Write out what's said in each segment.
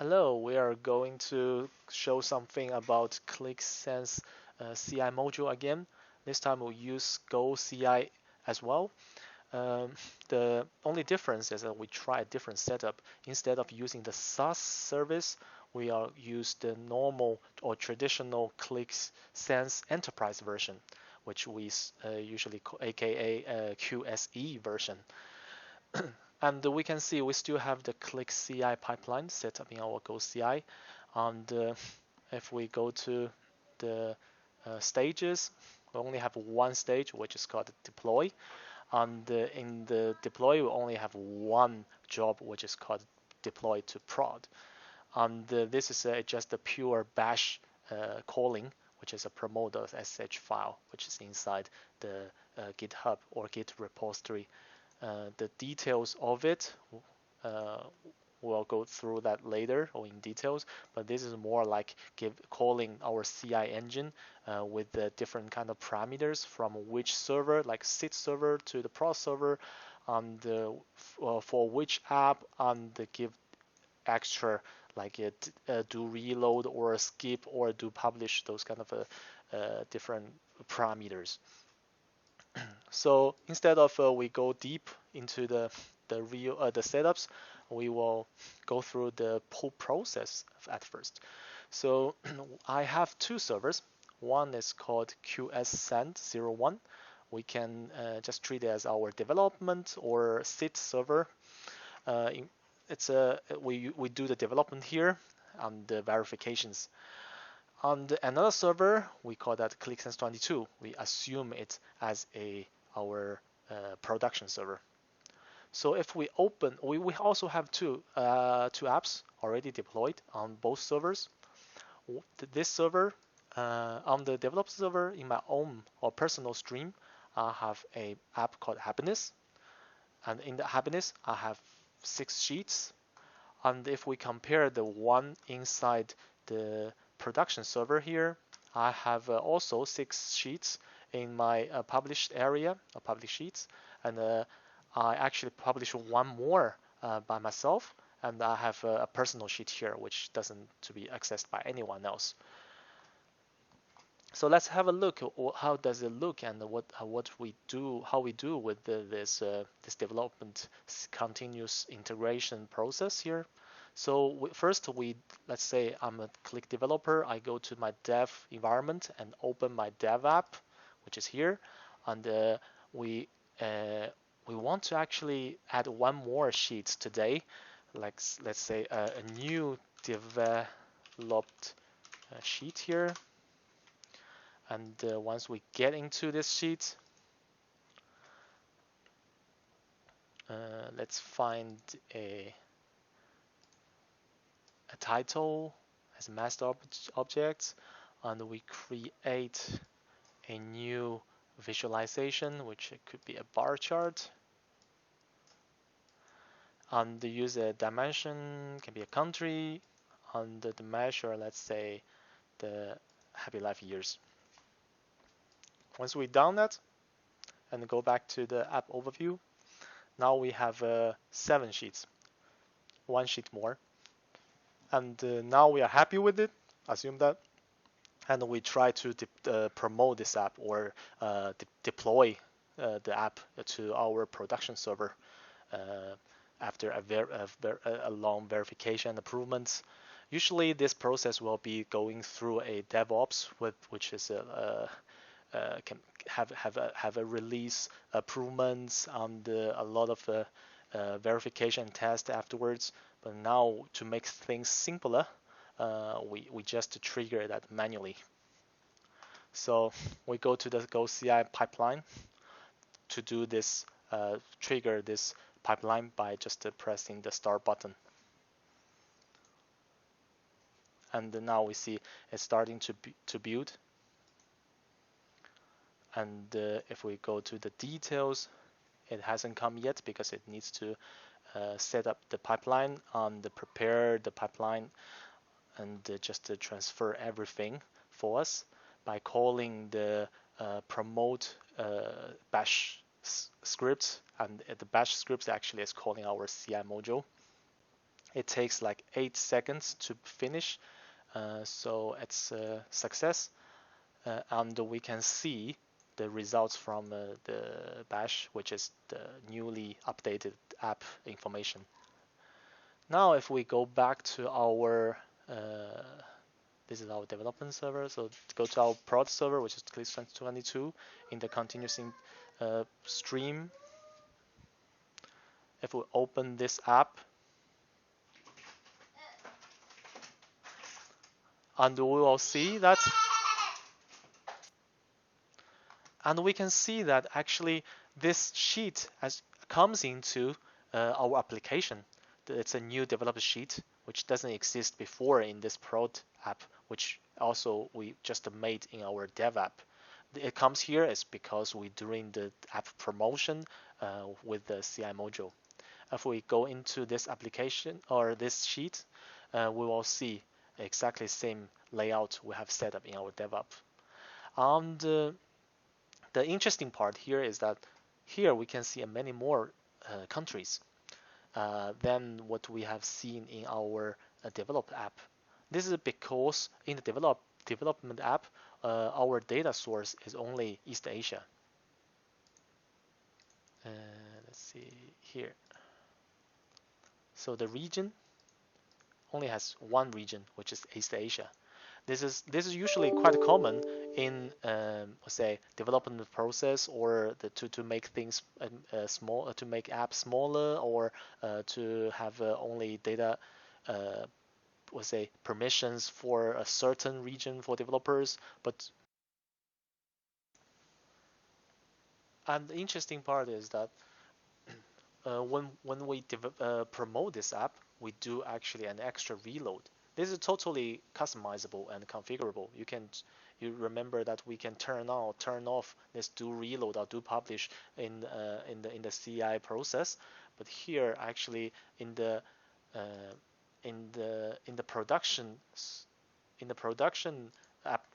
Hello, we are going to show something about Qlik Sense CI module again. This time we'll use GoCI as well. Um, the only difference is that we try a different setup. Instead of using the SaaS service, we are use the normal or traditional Qlik Sense Enterprise version, which we usually call aka QSE version. And we can see we still have the Qlik CI pipeline set up in our GoCI. And if we go to the stages, we only have one stage, which is called deploy. And in the deploy, we only have one job, which is called deploy to prod. And this is just a pure bash calling, which is a promote.sh file, which is inside the GitHub or Git repository. The details of it, uh, we'll go through that later or in details, but this is more like calling our CI engine with the different kind of parameters from which server, like sit server to the prod server, and for which app, and give extra like do reload or skip or do publish, those kind of different parameters. So instead of we go deep into the setups, we will go through the pull process at first. So I have two servers. One is called QSSend01. We can just treat it as our development or sit server. It's we do the development here and the verifications. On another server, we call that QlikSense22. We assume it as our production server. So if we open, we also have two apps already deployed on both servers. This server, on the developer server, in my own or personal stream, I have a app called Happiness, and in the Happiness, I have 6 sheets. And if we compare the one inside the production server here, I have also 6 sheets in my published area, published sheets, and I actually publish one more by myself, and I have a personal sheet here which doesn't to be accessed by anyone else. So let's have a look. How does it look, and what we do, how we do with this development continuous integration process here. So first, let's say I'm a Qlik developer. I go to my dev environment and open my dev app, which is here, and we want to actually add one more sheet today. Like let's say a new developed sheet here. And once we get into this sheet, let's find a title as a master object, and we create a new visualization, which could be a bar chart, and use a dimension, can be a country, and the measure, let's say, the happy life years. Once we've done that, and go back to the app overview, now we have 7 sheets, 1 sheet more. And now we are happy with it, assume that, and we try to promote this app or deploy the app to our production server after a long verification improvements. Usually this process will be going through a DevOps, which is can have a release improvements and a lot of verification test afterwards. But now to make things simpler, we just trigger that manually. So we go to the GoCI pipeline to do this, trigger this pipeline by just pressing the start button. And now we see it's starting to build. And if we go to the details, it hasn't come yet because it needs to set up the pipeline and prepare the pipeline and just to transfer everything for us by calling the promote bash script, and the bash script actually is calling our CI module. It takes like 8 seconds to finish, so it's a success. And we can see the results from the bash, which is the newly updated app information. Now, if we go back to our this is our development server. So go to our prod server, which is Qlik 2022 in the continuous stream. If we open this app, and we will see that, and we can see that actually this sheet comes into our application. It's a new developed sheet which doesn't exist before in this prod app, which also we just made in our dev app. It comes here is because we doing the app promotion with the CI module. If we go into this application or this sheet, we will see exactly same layout we have set up in our dev app. And the interesting part here is that here we can see many more countries than what we have seen in our developed app. This is because in the development app, our data source is only East Asia. Let's see here. So the region only has one region, which is East Asia. This is usually quite common in let's say development process, or to make things small, to make apps smaller, or to have only data let's say permissions for a certain region for developers. But and the interesting part is that when we promote this app, we do actually an extra reload. This is totally customizable and configurable. You remember that we can turn on or turn off this do reload or do publish in the CI process. But here actually uh, in the production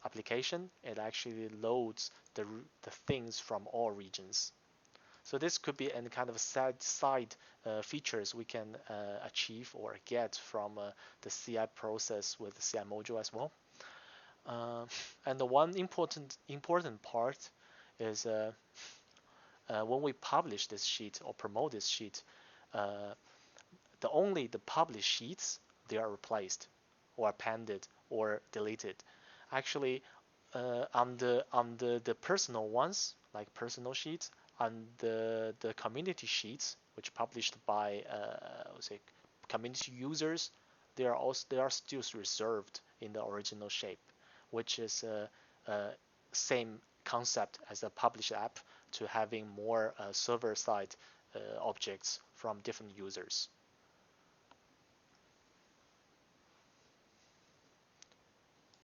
application, it actually loads the things from all regions. So this could be any kind of side features we can achieve or get from the CI process with the CI module as well. And the one important part is when we publish this sheet or promote this sheet, uh, only the published sheets, they are replaced or appended or deleted. Actually, on the personal ones, like personal sheets, and the community sheets, which published by say community users, they are still reserved in the original shape, which is same concept as a published app, to having more server side objects from different users.